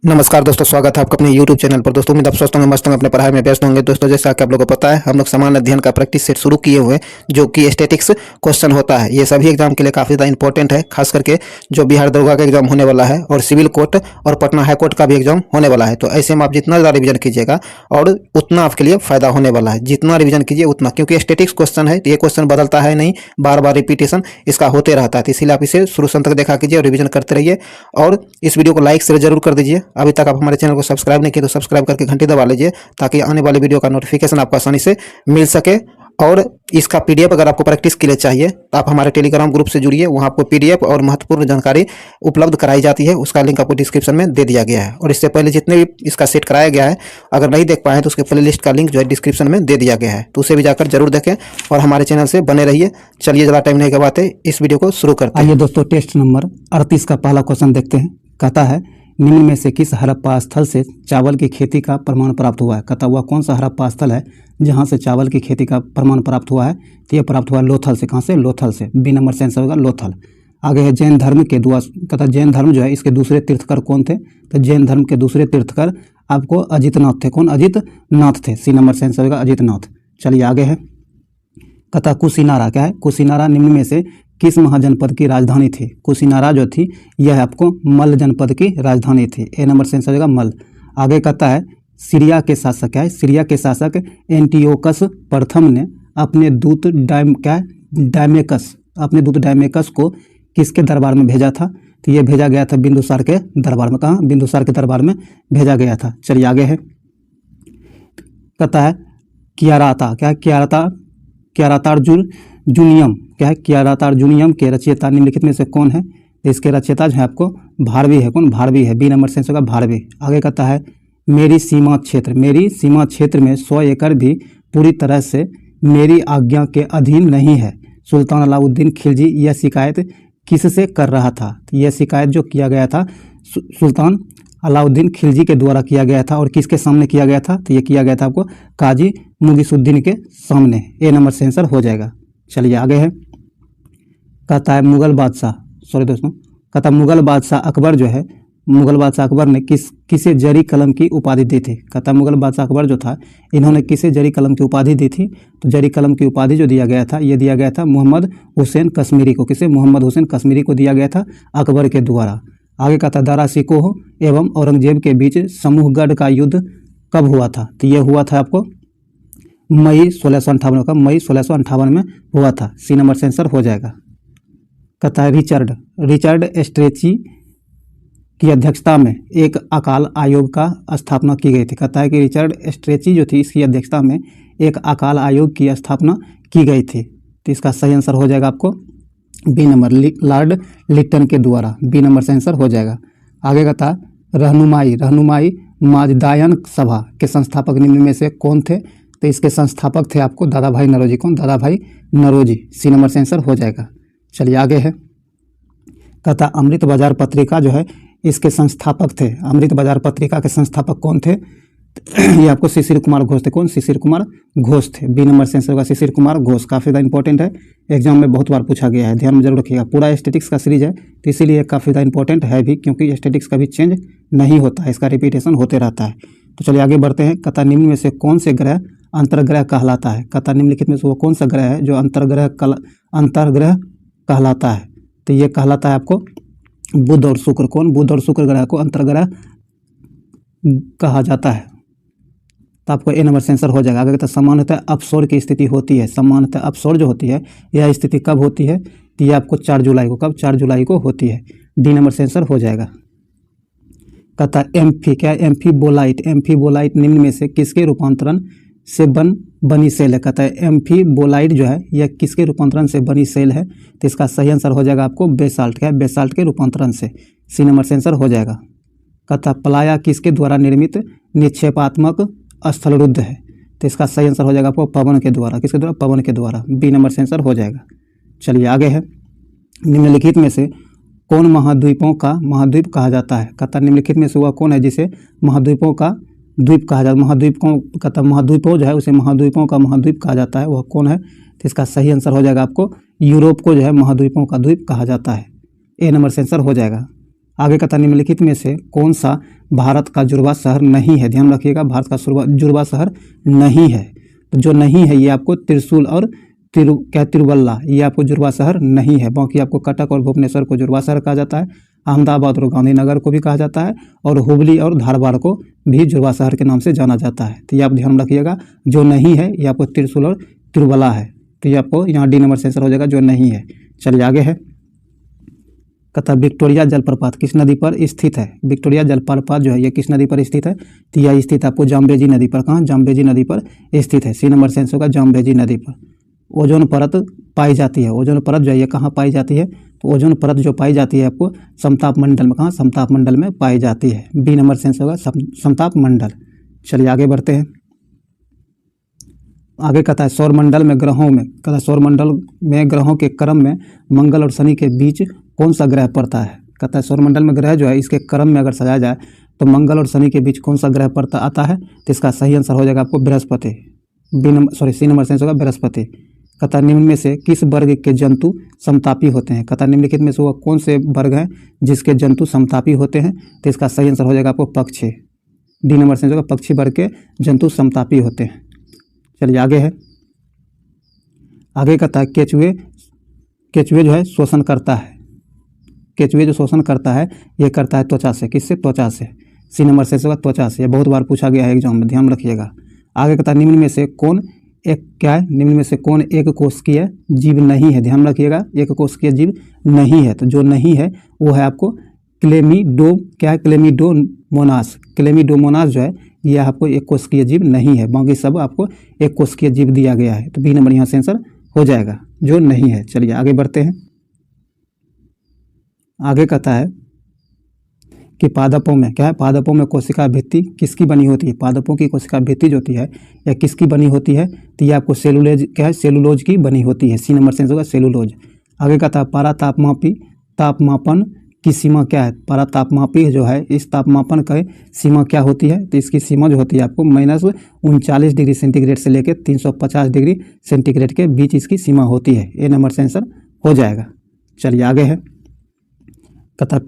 नमस्कार दोस्तों, स्वागत है आपका अपने YouTube चैनल पर। दोस्तों उम्मीद आप स्वस्थ होंगे, मस्त होंगे, अपने पढ़ाई में व्यस्त होंगे। दोस्तों जैसा कि आप लोगों को पता है, हम लोग सामान्य अध्ययन का प्रैक्टिस सेट शुरू किए हुए हैं, जो कि स्टैटिक्स क्वेश्चन होता है। ये सभी एग्जाम के लिए काफ़ी ज़्यादा इंपॉर्टेंट है, खास करके जो बिहार दरोगा का एग्जाम होने वाला है और सिविल कोर्ट और पटना हाई कोर्ट का भी एग्जाम होने वाला है। तो ऐसे में आप जितना ज़्यादा रिविजन कीजिएगा और उतना आपके लिए फायदा होने वाला है। जितना रिविजन कीजिए उतना, क्योंकि स्टैटिक्स क्वेश्चन है तो ये क्वेश्चन बदलता है नहीं, बार बार रिपीटेशन इसका होते रहता है। तो इसीलिए आप इसे शुरू से अंत तक देखा कीजिए और रिविजन करते रहिए। और इस वीडियो को लाइक शेयर जरूर कर दीजिए। अभी तक आप हमारे चैनल को सब्सक्राइब नहीं किए तो सब्सक्राइब करके घंटी दबा लीजिए, ताकि आने वाली वीडियो का नोटिफिकेशन आपको आसानी से मिल सके। और इसका पीडीएफ अगर आपको प्रैक्टिस के लिए चाहिए तो आप हमारे टेलीग्राम ग्रुप से जुड़िए, वहां आपको पीडीएफ और महत्वपूर्ण जानकारी उपलब्ध कराई जाती है। उसका लिंक आपको डिस्क्रिप्शन में दे दिया गया है। और इससे पहले जितने भी इसका सेट कराया गया है, अगर नहीं देख पाए तो उसके प्ले लिस्ट का लिंक जो है डिस्क्रिप्शन में दे दिया गया है, तो उसे भी जाकर जरूर देखें और हमारे चैनल से बने रहिए। चलिए ज़्यादा टाइम नहीं गवाते, इस वीडियो को शुरू करते हैं। आइए दोस्तों, टेस्ट नंबर 38 का पहला क्वेश्चन देखते हैं। कहता है निम्न में से किस हड़प्पा स्थल से चावल की खेती का प्रमाण प्राप्त हुआ है। कहता हुआ कौन सा हड़प्पा स्थल है जहां से चावल की खेती का प्रमाण प्राप्त हुआ है। तो ये प्राप्त हुआ लोथल से। कहां से? लोथल से। बी नंबर से आंसर होगा लोथल। आगे है जैन धर्म के कहता जैन धर्म जो है इसके दूसरे तीर्थकर कौन थे। तो जैन धर्म के दूसरे तीर्थकर आपको अजितनाथ थे। कौन? अजितनाथ थे। सी नंबर से आंसर होगा अजितनाथ। चलिए आगे है। कहता कुशीनारा क्या है? कुशीनारा निम्न में से किस महाजनपद की राजधानी थी। कुशीनारा जो थी यह आपको मल्ल जनपद की राजधानी थी। ए नंबर से आंसर होगा मल्ल। आगे कहता है सीरिया के शासक क्या है? सीरिया के शासक एंटियोकस प्रथम ने अपने दूत डायमेकस को किसके दरबार में भेजा था। तो ये भेजा गया था बिंदुसार के दरबार में। कहाँ? बिंदुसार के दरबार में भेजा गया था। चलिए आगे है। कहता है कियाराता क्या है? क्यारातार्जुनियम क्या है? क्यारातार्जुनियम के रचयिता निम्नलिखित में से कौन है। तो इसके रचयिता जो है आपको भारवी है। कौन? भारवी है। बी नंबर से आंसर होगा भारवी। आगे कहता है मेरी सीमा क्षेत्र में 100 एकड़ भी पूरी तरह से मेरी आज्ञा के अधीन नहीं है। सुल्तान अलाउद्दीन खिलजी यह शिकायत किससे कर रहा था। तो यह शिकायत जो किया गया था सुल्तान अलाउद्दीन खिलजी के द्वारा किया गया था। और किसके सामने किया गया था। तो ये किया गया था आपको काजी मुगीसुद्दीन के सामने। ए नंबर से आंसर हो जाएगा। चलिए आगे है। कहता है मुगल बादशाह अकबर जो है, मुगल बादशाह अकबर ने किसे जरी कलम की उपाधि दी थी। कहता है मुगल बादशाह अकबर जो था इन्होंने किसे जरी कलम की उपाधि दी थी। तो जरी कलम की उपाधि जो दिया गया था ये दिया गया था मोहम्मद हुसैन कश्मीरी को। किसे? मोहम्मद हुसैन कश्मीरी को दिया गया था अकबर के द्वारा। आगे कहता दारा शिकोह एवं औरंगजेब के बीच समूहगढ़ का युद्ध कब हुआ था। तो ये हुआ था आपको मई 1658 का। मई 1658 में हुआ था। सी नंबर से आंसर हो जाएगा। कहता है रिचर्ड स्ट्रेची की अध्यक्षता में एक अकाल आयोग का स्थापना की गई थी। कहता है कि रिचर्ड स्ट्रेची जो थी इसकी अध्यक्षता में एक अकाल आयोग की स्थापना की गई थी। तो इसका सही आंसर हो जाएगा आपको बी नंबर लॉर्ड लिटन के द्वारा। बी नंबर से आंसर हो जाएगा। आगे कहता रहनुमाई माजदायन सभा के संस्थापक निम्न में से कौन थे। तो इसके संस्थापक थे आपको दादा भाई नौरोजी। कौन? दादा भाई नौरोजी। सी नंबर से आंसर हो जाएगा। चलिए आगे है। कहता अमृत बाजार पत्रिका जो है इसके संस्थापक थे। अमृत बाजार पत्रिका के संस्थापक कौन थे। ये आपको शिशिर कुमार घोष थे। कौन? शिशिर कुमार घोष थे। बी नंबर से आंसर होगा शिशिर कुमार घोष। काफ़ी ज़्यादा इंपॉर्टेंट है, एग्जाम में बहुत बार पूछा गया है, ध्यान में जरूर रखिएगा। पूरा स्टैटिक्स का सीरीज है तो इसीलिए काफ़ी ज़्यादा इंपॉर्टेंट है भी, क्योंकि स्टैटिक्स कभी चेंज नहीं होता है, इसका रिपीटेशन होते रहता है। तो चलिए आगे बढ़ते हैं। कहता निम्न में से कौन से ग्रह अंतर्ग्रह कहलाता है। कहता निम्नलिखित में से वो कौन सा ग्रह है जो अंतर्ग्रह कहलाता है। तो ये कहलाता है आपको बुध और शुक्र। कौन? बुध और शुक्र ग्रह को अंतर्ग्रह कहा जाता है। तो आपको ए नंबर से आंसर हो जाएगा। आगे कहता सामान्यतः अपसौर की स्थिति होती है। सामान्यतः अपसौर जो होती है यह स्थिति कब होती है। तो ये आपको 4 जुलाई को। कब? 4 जुलाई को होती है। डी नंबर से आंसर हो जाएगा। कहता एम्फी क्या है? एम्फीबोलाइट निम्न में से किसके रूपांतरण से बनी सेल है। कहता है एम्फीबोलाइट जो है यह किसके रूपांतरण से बनी सेल है। तो इसका सही आंसर हो जाएगा आपको बेसाल्ट। क्या है? बेसाल्ट के रूपांतरण से। सी नंबर से आंसर हो जाएगा। कहता प्लाया किसके द्वारा निर्मित निक्षेपात्मक स्थलरुद्ध है। तो इसका सही आंसर हो जाएगा आपको पवन के द्वारा। किसके द्वारा? पवन के द्वारा। बी नंबर से आंसर हो जाएगा। चलिए आगे है। निम्नलिखित में से कौन महाद्वीप कहा जाता है। कहता निम्नलिखित में से वह कौन है जिसे महाद्वीपों का द्वीप कहा जाता है। महाद्वीपों जो है उसे महाद्वीपों का महाद्वीप कहा जाता है, वह कौन है। तो इसका सही आंसर हो जाएगा आपको यूरोप को जो है महाद्वीपों का द्वीप कहा जाता है। ए नंबर से आंसर हो जाएगा। आगे कहता निम्नलिखित में से कौन सा भारत का जुड़वा शहर नहीं है। ध्यान रखिएगा, भारत का जुड़वा शहर नहीं है। तो जो नहीं है ये आपको त्रिशूल और तिरुवल्ला, ये आपको जुड़वा शहर नहीं है। बाकी आपको कटक और भुवनेश्वर को जुड़वा शहर कहा जाता है, अहमदाबाद और गांधीनगर को भी कहा जाता है, और हुबली और धारवाड़ को भी जुड़वा शहर के नाम से जाना जाता है। तो ये आप ध्यान रखिएगा, जो नहीं है ये आपको त्रिशूल और तिरुवल्ला है। तो ये आपको यहाँ डी नंबर से आंसर हो जाएगा, जो नहीं है। चलिए आगे है, कहता विक्टोरिया जलप्रपात किस नदी पर स्थित है? विक्टोरिया जलप्रपात जो है ये किस नदी पर स्थित है? तो यह स्थित आपको जाम्बेजी नदी पर। कहाँ? जाम्बेजी नदी पर स्थित है। सी नंबर से आंसर होगा जाम्बेजी नदी पर। ओजोन परत पाई जाती है। ओजोन परत जो है ये कहाँ पाई जाती है? तो ओजोन परत जो पाई जाती है आपको समताप मंडल में। कहाँ? समताप मंडल में पाई जाती है। बी नंबर से आंसर होगा समताप मंडल। चलिए आगे बढ़ते हैं। आगे कहता है सौरमंडल में ग्रहों में, कहता है सौरमंडल में ग्रहों के क्रम में मंगल और शनि के बीच कौन सा ग्रह पड़ता है? कहता है सौरमंडल में ग्रह जो है इसके क्रम में अगर सजाया जाए तो मंगल और शनि के बीच कौन सा ग्रह पड़ता आता है? तो इसका सही आंसर हो जाएगा आपको बृहस्पति। सी नंबर से आंसर होगा बृहस्पति। कहता निम्न में से किस वर्ग के जंतु समतापी होते हैं? कहता निम्नलिखित में से वह कौन से वर्ग हैं जिसके जंतु समतापी होते हैं? तो इसका सही आंसर हो जाएगा आपको पक्षी। डी नंबर से होगा पक्षी वर्ग के जंतु समतापी होते हैं। चलिए आगे है, आगे कहता है केचुए जो है शोषण करता है। केचुए जो शोषण करता है ये करता है त्वचा से। किससे? त्वचा से। सी नंबर से होगा त्वचा से। ये बहुत बार पूछा गया है एग्जाम में, ध्यान रखिएगा। आगे कहता है निम्न में से कौन एक क्या है? निम्न में से कौन एक कोशिकीय जीव नहीं है? ध्यान रखिएगा, एक कोशिकीय जीव नहीं है। तो जो नहीं है वो है आपको क्लेमिडोमोनास। क्लेमिडोमोनास जो है ये आपको एक कोशिकीय जीव नहीं है। बाकी सब आपको एक कोशिकीय जीव दिया गया है। तो बी नंबर यहाँ से आंसर हो जाएगा, जो नहीं है। चलिए आगे बढ़ते हैं। आगे कहता है कि पादपों में क्या है? पादपों में कोशिका भित्ति किसकी बनी होती है? पादपों की कोशिका भित्ति जो होती है या किसकी बनी होती है? तो ये आपको सेलुलोज क्या है? सेलुलोज की बनी होती है। सी नंबर से होगा सेलुलोज। आगे कहता है पारा तापमापन की सीमा क्या है? पारा तापमापी जो है इस तापमापन का सीमा क्या होती है? तो इसकी सीमा जो होती है आपको -39 डिग्री सेंटीग्रेड से लेकर 350 डिग्री सेंटीग्रेड के बीच इसकी सीमा होती है। ए नंबर से आंसर हो जाएगा। चलिए आगे है, कहता है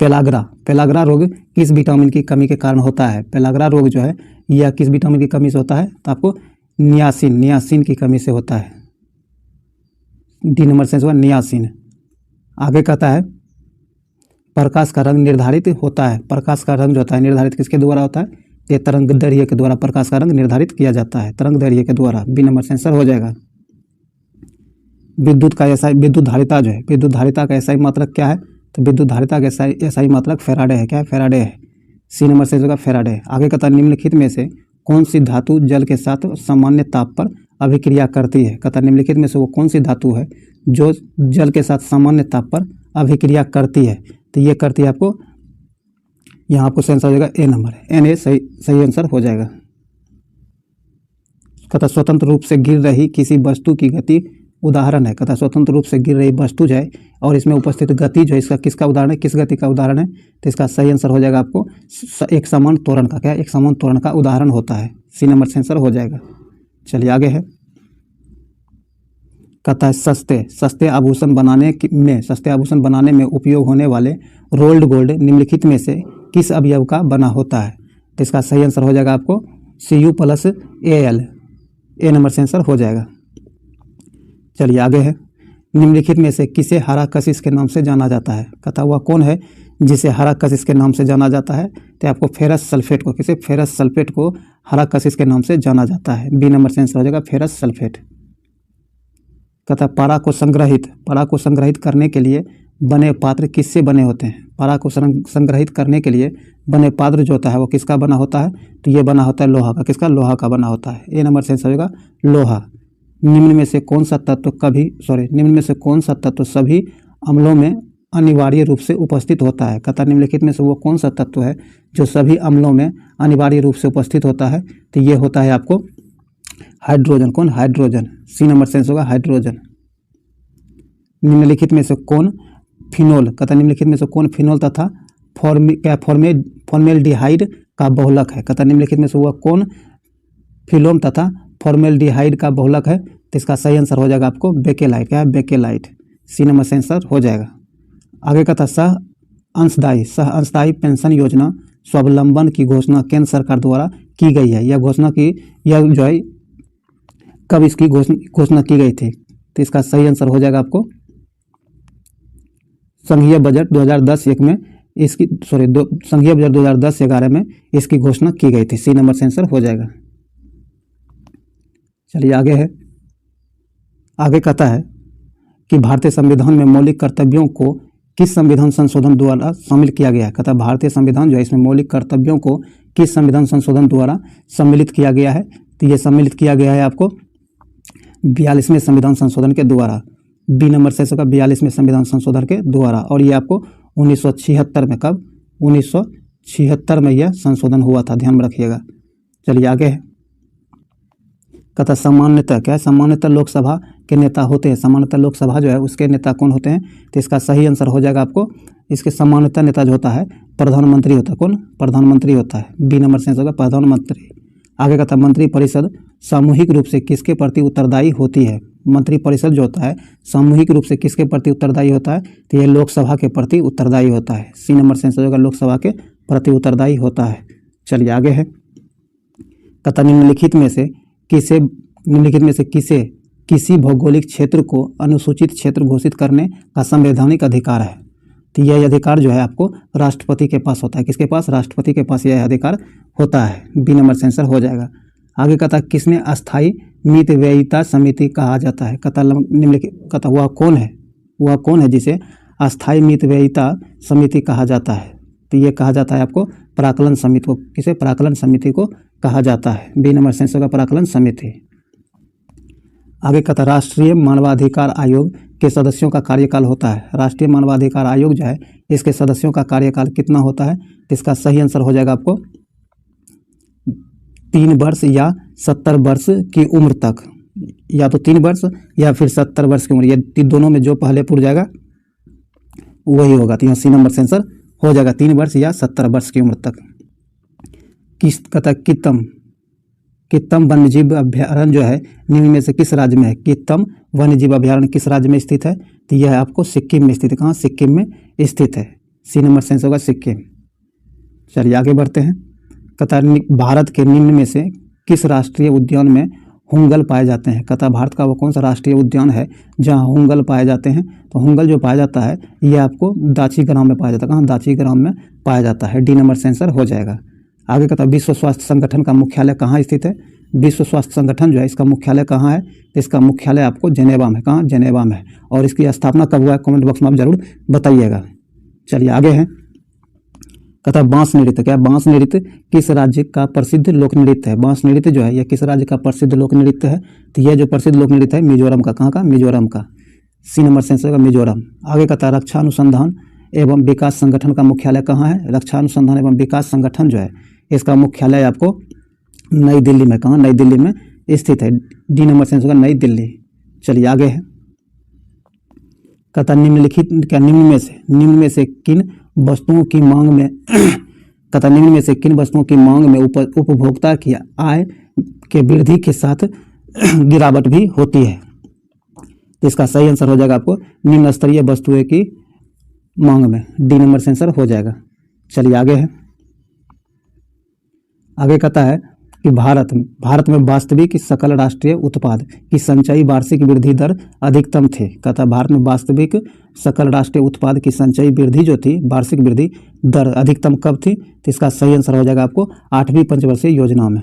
पेलाग्रा रोग किस विटामिन की कमी के कारण होता है? पेलाग्रा रोग जो है यह किस विटामिन की कमी से होता है? तो आपको नियासिन की कमी से होता है। डी नंबर से होगा नियासिन। आगे कहता है प्रकाश का रंग निर्धारित होता है। प्रकाश का रंग जो होता है निर्धारित किसके द्वारा होता है? ये तरंग दैर्घ्य के द्वारा प्रकाश का रंग निर्धारित किया जाता है, तरंग दैर्घ्य के द्वारा। बी नंबर से आंसर हो जाएगा। विद्युत धारिता जो है, विद्युत धारिता का एसआई मात्रक क्या है? तो विद्युत धारिता का एसआई मात्रक फेराडे है। क्या है? फेराडे है। सी नंबर से होगा फेराडे। आगे कहता निम्नलिखित में से कौन सी धातु जल के साथ सामान्य ताप पर अभिक्रिया करती है? कहता निम्नलिखित में से वो कौन सी धातु है जो जल के साथ सामान्य ताप पर अभिक्रिया करती है? तो ये करती है आपको, यहाँ आपको सही आंसर हो जाएगा ए नंबर। एन सही आंसर हो जाएगा। कहता स्वतंत्र रूप से गिर रही किसी वस्तु की गति उदाहरण है। कहता स्वतंत्र रूप से गिर रही वस्तु जो है और इसमें उपस्थित गति जो है इसका किसका उदाहरण है? किस गति का उदाहरण है? तो इसका सही आंसर हो जाएगा आपको एक समान त्वरण का। क्या? एक समान त्वरण का उदाहरण होता है। सी नंबर से आंसर हो जाएगा। चलिए आगे है, कहता है सस्ते आभूषण बनाने में उपयोग होने वाले रोल्ड गोल्ड निम्नलिखित में से किस अवयव का बना होता है? तो इसका सही आंसर हो जाएगा आपको Cu+Al। ए नंबर से आंसर हो जाएगा। चलिए आगे है, निम्नलिखित में से किसे हरा कशिश के नाम से जाना जाता है? कहता हुआ कौन है जिसे हरा कशिश के नाम से जाना जाता है? तो आपको फेरस सल्फेट को, किसे? फेरस सल्फेट को हरा कशिश के नाम से जाना जाता है। बी नंबर से आंसर हो जाएगा फेरस सल्फेट। कहता पारा को संग्रहित करने के लिए बने पात्र किससे बने होते हैं? पारा को संग्रहित करने के लिए बने पात्र जो होता है वो किसका बना होता है? तो ये बना होता है लोहा का। किसका? लोहा का बना होता है। ए नंबर से आंसर होगा लोहा। निम्न में से कौन सा तत्व सभी अम्लों में अनिवार्य रूप से उपस्थित होता है? कहता निम्नलिखित में से वो कौन सा तत्व है जो सभी अम्लों में अनिवार्य रूप से उपस्थित होता है? तो ये होता है आपको हाइड्रोजन। कौन? हाइड्रोजन। सी नंबर से आंसर होगा हाइड्रोजन। निम्नलिखित में से कौन फिनोल, कहता निम्नलिखित में से कौन फिनोल तथा फॉर्मेल्डिहाइड का बहुलक है? कहता निम्नलिखित में से वह कौन फिलोम तथा फॉर्मेल्डिहाइड का बहुलक है? तो इसका सही आंसर हो जाएगा आपको बेकेलाइट। क्या है? बेकेलाइट। सी नंबर से आंसर हो जाएगा। आगे का था सह अंशदायी पेंशन योजना स्वावलंबन की घोषणा केंद्र सरकार द्वारा की गई है? यह घोषणा की, यह जो है कब इसकी घोषणा की गई थी? तो इसका सही आंसर हो जाएगा आपको संघीय बजट 2010-1 में इसकी संघीय बजट 2010-11 में इसकी घोषणा की गई थी। सी नंबर से आंसर हो जाएगा। चलिए आगे है, आगे कहता है कि भारतीय संविधान में मौलिक कर्तव्यों को किस संविधान संशोधन द्वारा शामिल किया गया है? कहता है भारतीय संविधान जो है इसमें मौलिक कर्तव्यों को किस संविधान संशोधन द्वारा सम्मिलित किया गया है? तो ये सम्मिलित किया गया है आपको 42वें संविधान संशोधन के द्वारा। बी नंबर से इसका 42वें संविधान संशोधन के द्वारा, और ये आपको 1976 में, कब? 1976 में यह संशोधन हुआ था, ध्यान में रखिएगा। चलिए आगे है, कहता सामान्यतः, क्या है? सामान्यतः लोकसभा के नेता होते हैं। सामान्यतः लोकसभा जो है उसके नेता कौन होते हैं? तो इसका सही आंसर हो जाएगा आपको, इसके सामान्यतः नेता जो होता है प्रधानमंत्री होता है। कौन? प्रधानमंत्री होता है। बी नंबर से होगा प्रधानमंत्री। आगे कहता है मंत्रिपरिषद सामूहिक रूप से किसके प्रति उत्तरदायी होती है? मंत्रिपरिषद जो होता है सामूहिक रूप से किसके प्रति उत्तरदायी होता है? तो यह लोकसभा के प्रति उत्तरदायी होता है। सी नंबर से होगा लोकसभा के प्रति उत्तरदायी होता है। चलिए आगे है, कहता निम्नलिखित में से किसी भौगोलिक क्षेत्र को अनुसूचित क्षेत्र घोषित करने का संवैधानिक अधिकार है? तो यह अधिकार जो है आपको राष्ट्रपति के पास होता है। किसके पास? राष्ट्रपति के पास यह अधिकार होता है। बी नंबर से आंसर हो जाएगा। आगे कहता किसने अस्थायी मितव्ययिता समिति कहा जाता है? कहता निम्नलिखित, कहता वह कौन है? वह कौन है जिसे अस्थायी मितव्ययिता समिति कहा जाता है? तो ये कहा जाता है आपको प्राक्कलन समिति को। किसे? प्राक्कलन समिति को कहा जाता है। बी नंबर से होगा प्राक्कलन समिति। आगे कहता राष्ट्रीय मानवाधिकार आयोग के सदस्यों का कार्यकाल होता है। राष्ट्रीय मानवाधिकार आयोग जो है इसके सदस्यों का कार्यकाल कितना होता है? इसका सही आंसर हो जाएगा आपको 3 वर्ष या 70 वर्ष की उम्र तक, या तो 3 वर्ष या फिर 70 वर्ष की उम्र, ये दोनों में जो पहले पूरा जाएगा वही होगा। तो यहाँ सी नंबर से आंसर हो जाएगा 3 वर्ष या 70 वर्ष की उम्र तक। किस कहता कित्तम वन्यजीव अभ्यारण्य जो है निम्न में से किस राज्य में है? कित्तम वन्यजीव अभ्यारण्य किस राज्य में स्थित है? तो यह आपको सिक्किम में स्थित है। कहाँ? सिक्किम में स्थित है। सी नंबर से होगा सिक्किम। चलिए आगे बढ़ते हैं, कहता भारत के निम्न में से किस राष्ट्रीय उद्यान में होंगल पाए जाते हैं? कहता भारत का वो कौन सा राष्ट्रीय उद्यान है जहाँ होंगल पाए जाते हैं? तो होंगल जो पाया जाता है ये आपको दाची ग्राम में पाया जाता है। कहाँ? दाची ग्राम में पाया जाता है। डी नंबर से आंसर हो जाएगा। आगे कहता विश्व स्वास्थ्य संगठन का मुख्यालय कहाँ स्थित है? विश्व स्वास्थ्य संगठन जो है इसका मुख्यालय कहाँ है? तो इसका मुख्यालय आपको जेनेवा में। कहाँ? जेनेवा में। और इसकी स्थापना कब हुआ है? कमेंट बॉक्स में आप जरूर बताइएगा। चलिए आगे है, कहता बांस नृत्य, क्या? बांस नृत्य किस राज्य का प्रसिद्ध लोक नृत्य है? बांस नृत्य जो है यह किस राज्य का प्रसिद्ध लोक नृत्य है? तो यह जो प्रसिद्ध लोक नृत्य है मिजोरम का। कहाँ का? मिजोरम का। सी नंबर से होगा मिजोरम। आगे कहता रक्षा अनुसंधान एवं विकास संगठन का मुख्यालय कहाँ है? रक्षा अनुसंधान एवं विकास संगठन जो है इसका मुख्यालय आपको नई दिल्ली में। कहाँ? नई दिल्ली में स्थित है। डी नंबर से होगा नई दिल्ली। चलिए आगे है, कहता निम्न में से किन वस्तुओं की मांग में कहता निम्न में से किन वस्तुओं की मांग में उपभोक्ता की आय के वृद्धि के साथ गिरावट भी होती है? तो इसका सही आंसर हो जाएगा आपको निम्न स्तरीय वस्तुएं की मांग में। डी नंबर से आंसर हो जाएगा। चलिए आगे है, आगे कहता है कि भारत में वास्तविक सकल राष्ट्रीय उत्पाद की संचयी वार्षिक वृद्धि दर अधिकतम थी। कहता भारत में वास्तविक सकल राष्ट्रीय उत्पाद की संचयी वृद्धि जो थी, वार्षिक वृद्धि दर अधिकतम कब थी? तो इसका सही आंसर हो जाएगा आपको 8वीं पंचवर्षीय योजना में।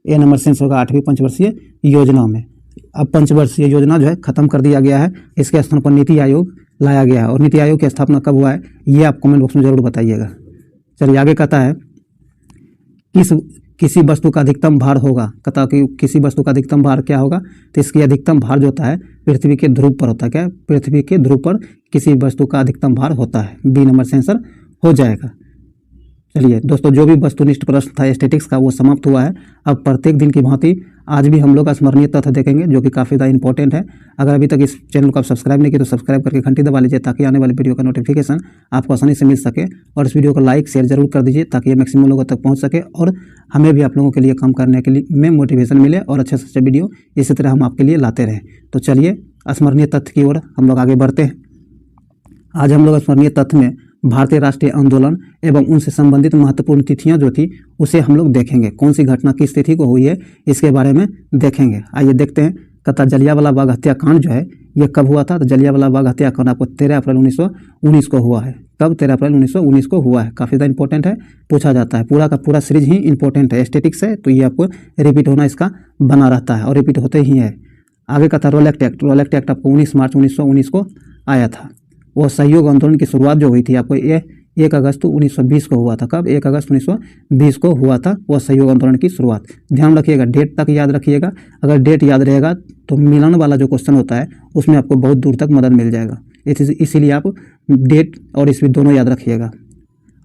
ए नंबर से होगा 8वीं पंचवर्षीय योजना में। अब पंचवर्षीय योजना जो है खत्म कर दिया गया है, इसके स्थान पर नीति आयोग लाया गया है। और नीति आयोग की स्थापना कब हुआ है ये आप कमेंट बॉक्स में जरूर बताइएगा। चलिए आगे कहता है किसी वस्तु का अधिकतम भार होगा। कहता कि किसी वस्तु का अधिकतम भार क्या होगा? तो इसकी अधिकतम भार जो होता है पृथ्वी के ध्रुव पर होता है। क्या? पृथ्वी के ध्रुव पर किसी वस्तु का अधिकतम भार होता है। बी नंबर से आंसर हो जाएगा। चलिए दोस्तों, जो भी वस्तुनिष्ठ प्रश्न था स्टैटिक्स का वो समाप्त हुआ है। अब प्रत्येक दिन की भांति आज भी हम लोग स्मरणीय तथ्य देखेंगे जो कि काफ़ी ज़्यादा इंपॉर्टेंट है। अगर अभी तक इस चैनल को आप सब्सक्राइब नहीं किए तो सब्सक्राइब करके घंटी दबा लीजिए ताकि आने वाली वीडियो का नोटिफिकेशन आपको आसानी से मिल सके। और इस वीडियो को लाइक शेयर जरूर कर दीजिए ताकि ये मैक्सिमम लोगों तक पहुँच सके और हमें भी आप लोगों के लिए काम करने के लिए में मोटिवेशन मिले और अच्छे से अच्छे वीडियो इसी तरह हम आपके लिए लाते रहें। तो चलिए स्मरणीय तथ्य की ओर हम लोग आगे बढ़ते हैं। आज हम लोग स्मरणीय तथ्य में भारतीय राष्ट्रीय आंदोलन एवं उनसे संबंधित महत्वपूर्ण तिथियां जो थी उसे हम लोग देखेंगे। कौन सी घटना किस तिथि को हुई है इसके बारे में देखेंगे। आइए देखते हैं। कहता जलियांवाला बाग हत्याकांड जो है ये कब हुआ था। तो जलियांवाला बाग हत्याकांड आपको 13 अप्रैल 1919 को हुआ है। कब? 13 अप्रैल 1919 को हुआ है। काफ़ी ज़्यादा इंपॉर्टेंट है, पूछा जाता है। पूरा का पूरा सीरीज ही इंपॉर्टेंट है, स्टैटिक्स है, तो ये आपको रिपीट होना इसका बना रहता है और रिपीट होते ही है। आगे का था रोलेक्ट एक्ट। रोलेक्ट एक्ट आपको 19 मार्च 1919 को आया था। वो सहयोग आंदोलन की शुरुआत जो हुई थी आपको ये 1 अगस्त 1920 को हुआ था। कब? 1 अगस्त 1920 को हुआ था वह सहयोग आंदोलन की शुरुआत। ध्यान रखिएगा, डेट तक याद रखिएगा। अगर डेट याद रहेगा तो मिलान वाला जो क्वेश्चन होता है उसमें आपको बहुत दूर तक मदद मिल जाएगा। इसीलिए आप डेट और ईस्वी दोनों याद रखिएगा।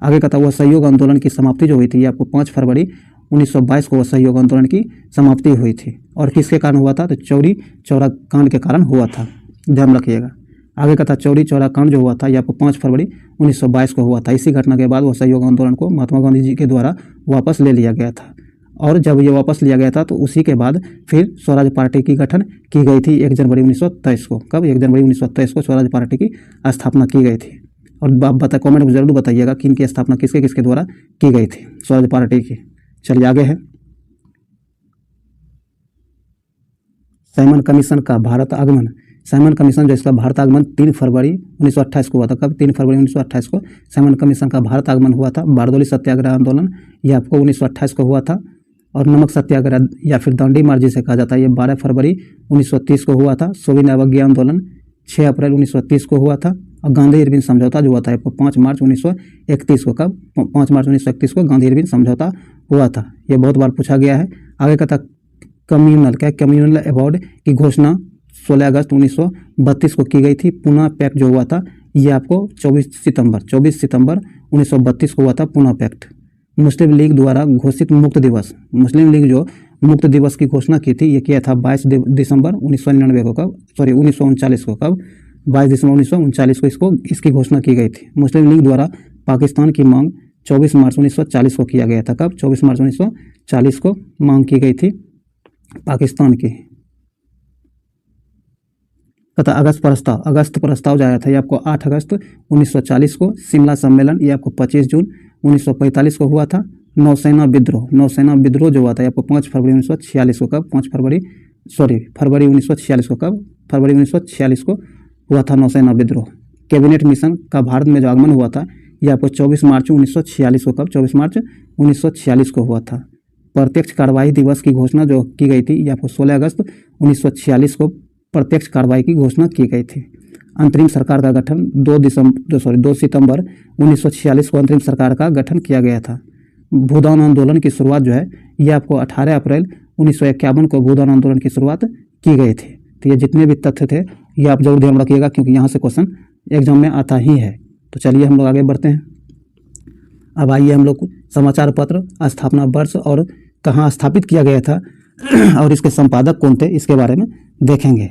आगे का था वह सहयोग आंदोलन की समाप्ति जो हुई थी आपको 5 फरवरी 1922 को वह सहयोग आंदोलन की समाप्ति हुई थी। और किसके कारण हुआ था? तो चौरी चौरा कांड के कारण हुआ था, ध्यान रखिएगा। आगे का था चौरी चौरा कांड जो हुआ था ये आपको 5 फरवरी 1922 को हुआ था। इसी घटना के बाद वह सहयोग आंदोलन को महात्मा गांधी जी के द्वारा वापस ले लिया गया था। और जब ये वापस लिया गया था तो उसी के बाद फिर स्वराज पार्टी की गठन की गई थी 1 जनवरी 1923 को। कब? 1 जनवरी 1923 को स्वराज पार्टी की स्थापना की गई थी। और आप कमेंट में जरूर बताइएगा कि इनकी स्थापना किसके किसके द्वारा की गई थी स्वराज पार्टी की। चलिए आगे है। साइमन कमीशन का भारत आगमन। साइमन कमीशन जो इसका भारत आगमन 3 फरवरी 1928 को हुआ था। कब? 3 फरवरी 1928 को साइमन कमीशन का भारत आगमन हुआ था। बारदोली सत्याग्रह आंदोलन ये आपको 1928 को हुआ था। और नमक सत्याग्रह या फिर दांडी मार्च जिसे कहा जाता है ये 12 फरवरी 1930 को हुआ था। सोविन अवज्ञा आंदोलन 6 अप्रैल 1930 को हुआ था। और गांधी इरविन समझौता जो हुआ था आपको 5 मार्च 1931 को। कब? 5 मार्च 1931 को गांधी इरविन समझौता हुआ था। ये बहुत बार पूछा गया है। आगे का था कम्युनल। क्या? कम्युनल अवार्ड की घोषणा 16 अगस्त 1932 को की गई थी। पुणे पैक्ट जो हुआ था ये आपको 24 सितंबर 1932 को हुआ था पुणे पैक्ट। मुस्लिम लीग द्वारा घोषित मुक्त दिवस। मुस्लिम लीग जो मुक्त दिवस की घोषणा की थी ये किया था 22 दिसंबर 1999 को। कब? 1939 को। कब? 22 दिसंबर 1939 को इसकी घोषणा की गई थी। मुस्लिम लीग द्वारा पाकिस्तान की मांग 24 मार्च 1940 को किया गया था। कब? 24 मार्च 1940 को मांग की गई थी पाकिस्तान की। तथा अगस्त प्रस्ताव जो आया था ये आपको 8 अगस्त 1940 को। शिमला सम्मेलन ये आपको 25 जून 1945 को हुआ था। नौसेना विद्रोह जो हुआ था आपको 5 फरवरी 1946 को। कब? फरवरी 1946 को। कब? फरवरी 1946 को हुआ था नौसेना विद्रोह। कैबिनेट मिशन का भारत में जो आगमन हुआ था ये आपको 24 मार्च 1946 को। कब? 24 मार्च 1946 को हुआ था। प्रत्यक्ष कार्रवाई दिवस की घोषणा जो की गई थी ये आपको 16 अगस्त 1946 को प्रत्यक्ष कार्रवाई की घोषणा की गई थी। अंतरिम सरकार का गठन 2 सितंबर 1946 को अंतरिम सरकार का गठन किया गया था। भूदान आंदोलन की शुरुआत जो है ये आपको 18 अप्रैल 1951 को भूदान आंदोलन की शुरुआत की गई थी। तो ये जितने भी तथ्य थे ये आप जरूर ध्यान रखिएगा क्योंकि यहाँ से क्वेश्चन एग्जाम में आता ही है। तो चलिए हम लोग आगे बढ़ते हैं। अब आइए हम लोग समाचार पत्र स्थापना वर्ष और कहाँ स्थापित किया गया था और इसके संपादक कौन थे इसके बारे में देखेंगे।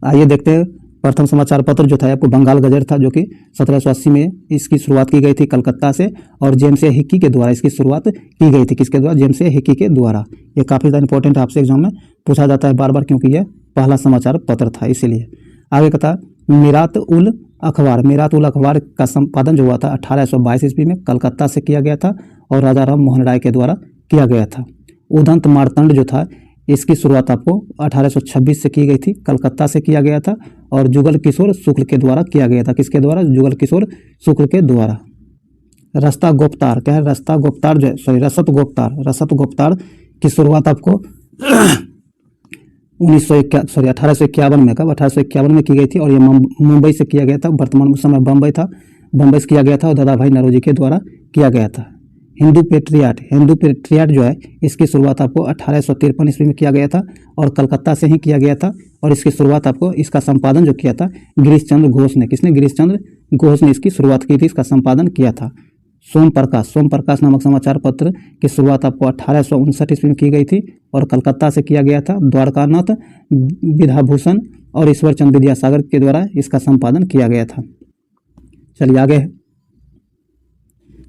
आइए देखते हैं। प्रथम समाचार पत्र जो था आपको बंगाल गजर था जो कि 1780 में इसकी शुरुआत की गई थी कलकत्ता से। और जेम्स ए हिक्की के द्वारा इसकी शुरुआत की गई थी। किसके द्वारा? जेम्स ए हिक्की के द्वारा। ये काफ़ी ज़्यादा इंपॉर्टेंट है, आपसे एग्जाम में पूछा जाता है बार बार क्योंकि यह पहला समाचार पत्र था इसीलिए। आगे का था मीरात उल अखबार का संपादन जो हुआ था 1822 ईस्वी में कलकत्ता से किया गया था और राजा राम मोहन राय के द्वारा किया गया था। उदंत मार्तंड जो था इसकी शुरुआत आपको 1826 से की गई थी, कलकत्ता से किया गया था और जुगल किशोर शुक्ल के द्वारा किया गया था। किसके द्वारा? जुगल किशोर शुक्ल के द्वारा। रसत गोपतार क्या है? रसत गोपतार की शुरुआत आपको 1851 में। कब? 1851 में की गई थी और ये मुंबई से किया गया था। वर्तमान समय बम्बई से किया गया था और दादा भाई नौरोजी के द्वारा किया गया था। हिंदू पेट्रियाट जो है इसकी शुरुआत आपको 1853 ईस्वी में किया गया था और कलकत्ता से ही किया गया था। और इसकी शुरुआत आपको इसका संपादन जो किया था गिरीश चंद्र घोष ने। किसने? गिरीश चंद्र घोष ने इसकी शुरुआत की थी, इसका संपादन किया था। सोम प्रकाश नामक समाचार पत्र की शुरुआत आपको 1859 ईस्वी में की गई थी और कलकत्ता से किया गया था। द्वारकानाथ विद्याभूषण और ईश्वर चंद्र विद्यासागर के द्वारा इसका संपादन किया गया था। चलिए आगे है।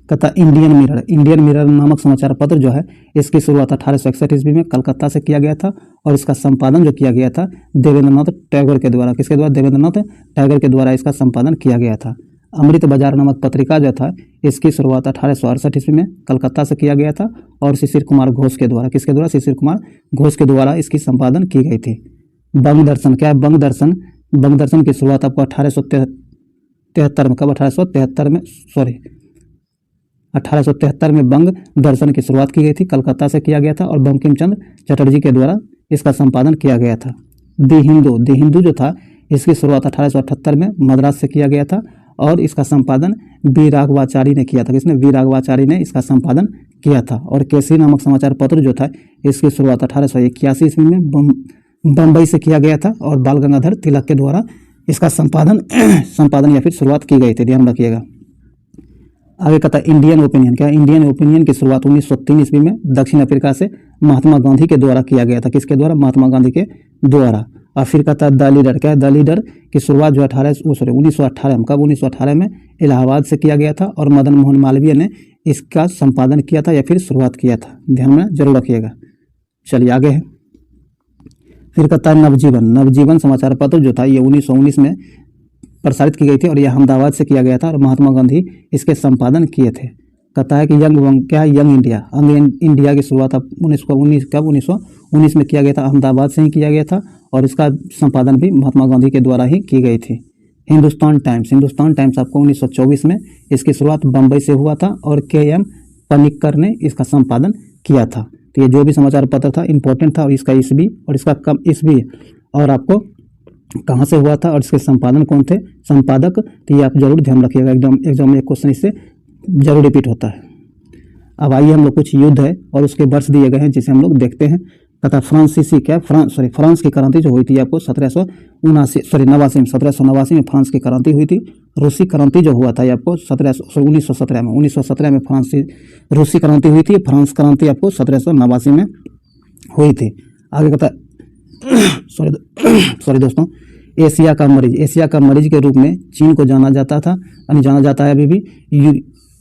तथा इंडियन मिरर नामक समाचार पत्र जो है इसकी शुरुआत 1861 ईस्वी में कलकत्ता से किया गया था और इसका संपादन जो किया गया था देवेंद्रनाथ टैगोर के द्वारा। किसके द्वारा? देवेंद्रनाथ टैगोर के द्वारा इसका संपादन किया गया था। अमृत बाजार नामक पत्रिका जो था इसकी शुरुआत 1868 ईस्वी में कलकत्ता से किया गया था और शिशिर कुमार घोष के द्वारा, किसके द्वारा? शिशिर कुमार घोष के द्वारा इसकी संपादन की गई थी। बंग दर्शन क्या है? बंग दर्शन, बंग दर्शन की शुरुआत आपको 1873 में, कब? 1873 में बंग दर्शन की शुरुआत की गई थी, कलकत्ता से किया गया था और बंकिम चंद्र चटर्जी के द्वारा इसका संपादन किया गया था। दी हिंदू जो था इसकी शुरुआत 1878 में मद्रास से किया गया था और इसका संपादन वी राघवाचारी ने किया था। किसने? वी राघवाचारी ने इसका संपादन किया था। और केसरी नामक समाचार पत्र जो था इसकी शुरुआत 1881 ईस्वी में बम्बई से किया गया था और बाल गंगाधर तिलक के द्वारा इसका संपादन या फिर शुरुआत की गई थी, ध्यान रखिएगा। आगे कहता है इंडियन ओपिनियन क्या? इंडियन ओपिनियन की शुरुआत 1903 ईस्वी में दक्षिण अफ्रीका से महात्मा गांधी के द्वारा किया गया था। किसके द्वारा? महात्मा गांधी के द्वारा। और फिर कहता है द लीडर क्या है? द लीडर की शुरुआत जो 1918 में, कब? 1918 में इलाहाबाद से किया गया था और मदन मोहन मालवीय ने इसका संपादन किया था या फिर शुरुआत किया था, ध्यान में जरूर रखिएगा। चलिए आगे है। फिर कहता है नवजीवन समाचार पत्र जो था ये 1919 में प्रसारित की गई थी और यह अहमदाबाद से किया गया था और महात्मा गांधी इसके संपादन किए थे। कहता है कि यंग इंडिया की शुरुआत अब 1919 में किया गया था, अहमदाबाद से ही किया गया था और इसका संपादन भी महात्मा गांधी के द्वारा ही की गई थी। हिंदुस्तान टाइम्स आपको 1924 में इसकी शुरुआत बम्बई से हुआ था और KM पनिक्कर ने इसका संपादन किया था। तो ये जो भी समाचार पत्र था इंपॉर्टेंट था और इसका ईस्वी और इसका कब ईस्वी और आपको कहाँ से हुआ था और इसके संपादन कौन थे, संपादक, तो ये आप जरूर ध्यान रखिएगा। एग्जाम में एक क्वेश्चन इससे जरूर रिपीट होता है। अब आइए हम लोग कुछ युद्ध है और उसके वर्ष दिए गए हैं जिसे हम लोग देखते हैं। तथा फ्रांस की क्रांति जो हुई थी आपको 1789 में फ्रांस की क्रांति हुई थी। रूसी क्रांति जो हुआ था आपको 1917 में रूसी क्रांति हुई थी। फ्रांस क्रांति आपको 1789 में हुई थी। आगे कहता है सॉरी दोस्तों, एशिया का मरीज के रूप में चीन को जाना जाता था, यानी जाना जाता है अभी भी।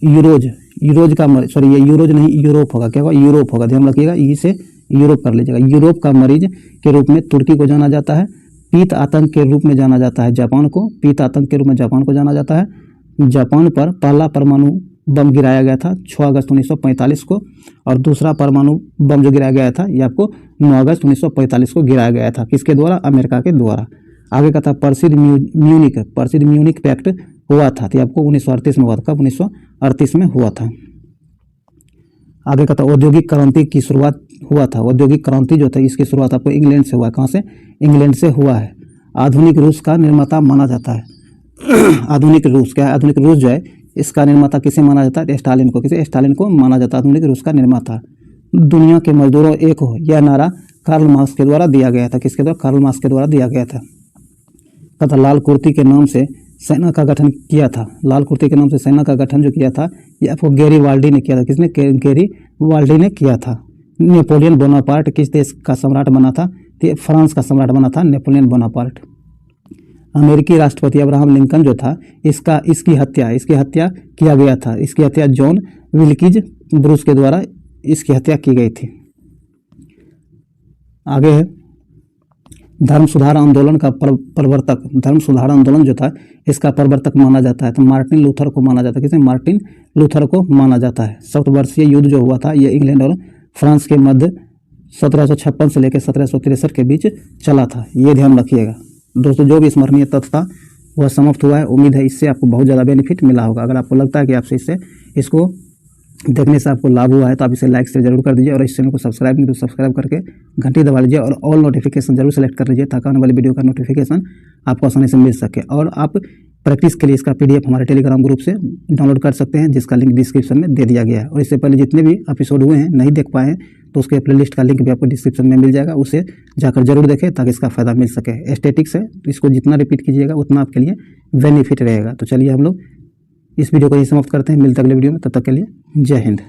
यूरोज का मरीज, सॉरी ये यूरोज नहीं यूरोप होगा, क्या होगा? यूरोप होगा, ध्यान रखिएगा, ई से यूरोप कर लीजिएगा। यूरोप का मरीज के रूप में तुर्की को जाना जाता है। पीत आतंक के रूप में जाना जाता है जापान को, पीत आतंक के रूप में जापान को जाना जाता है। जापान पर पहला परमाणु बम गिराया गया था 6 अगस्त 1945 को और दूसरा परमाणु बम जो गिराया गया था ये आपको 9 अगस्त 1945 को गिराया गया था। किसके द्वारा? अमेरिका के द्वारा। आगे का था प्रसिद्ध म्यूनिक पैक्ट हुआ था, तो आपको 1938 में हुआ था। कब? 1938 में हुआ था। आगे का था औद्योगिक क्रांति की शुरुआत हुआ था। औद्योगिक क्रांति जो था इसकी शुरुआत आपको इंग्लैंड से हुआ है। कहाँ से? इंग्लैंड से हुआ है। आधुनिक रूस का निर्माता माना जाता है। आधुनिक रूस क्या है? आधुनिक रूस जो है इसका निर्माता किसे माना जाता है? स्टालिन को। किसे? स्टालिन को माना जाता है आधुनिक रूस का निर्माता। दुनिया के मजदूरों एक हो, यह नारा कार्ल मार्क्स के द्वारा दिया गया था। किसके द्वारा? कार्ल मार्क्स के द्वारा दिया गया था। तथा लाल कुर्ती के नाम से सेना का गठन किया था। लाल कुर्ती के नाम से सेना का गठन जो किया था ये आपको गैरीवाल्डी ने किया था। किसने? गैरीवाल्डी ने किया था। नेपोलियन बोनापार्ट किस देश का सम्राट बना था? तो फ्रांस का सम्राट बना था नेपोलियन बोनापार्ट। अमेरिकी राष्ट्रपति अब्राहम लिंकन जो था इसकी हत्या किया गया था। इसकी हत्या जॉन विल्किज ब्रूस के द्वारा इसकी हत्या की गई थी। आगे है धर्म सुधार आंदोलन का प्रवर्तक। धर्म सुधार आंदोलन जो था इसका प्रवर्तक माना जाता है तो मार्टिन लूथर को माना जाता है। किसे? मार्टिन लूथर को माना जाता है। 7 वर्षीय युद्ध जो हुआ था ये इंग्लैंड और फ्रांस के मध्य 1756 से लेकर 1763 के बीच चला था, ये ध्यान रखिएगा। दोस्तों जो भी स्मरणीय तथ्य था वह समाप्त हुआ है। उम्मीद है इससे आपको बहुत ज़्यादा बेनिफिट मिला होगा। अगर आपको लगता है कि आपसे इसको देखने से आपको लाभ हुआ है तो आप इसे लाइक से जरूर कर दीजिए और इस चैनल को सब्सक्राइब नहीं तो सब्सक्राइब करके घंटी दबा लीजिए और ऑल नोटिफिकेशन जरूर सेलेक्ट कर लीजिए ताकि आने वाली वीडियो का नोटिफिकेशन आपको आसानी से मिल सके। और आप प्रैक्टिस के लिए इसका PDF हमारे टेलीग्राम ग्रुप से डाउनलोड कर सकते हैं जिसका लिंक डिस्क्रिप्शन में दे दिया गया है। और इससे पहले जितने भी एपिसोड हुए हैं नहीं देख पाए हैं तो उसके प्लेलिस्ट का लिंक भी आपको डिस्क्रिप्शन में मिल जाएगा, उसे जाकर जरूर देखें ताकि इसका फायदा मिल सके। एस्थेटिक्स है तो इसको जितना रिपीट कीजिएगा उतना आपके लिए बेनिफिट रहेगा। तो चलिए हम लोग इस वीडियो को यही समाप्त करते हैं, मिलते अगले वीडियो में, तब तक के लिए जय हिंद।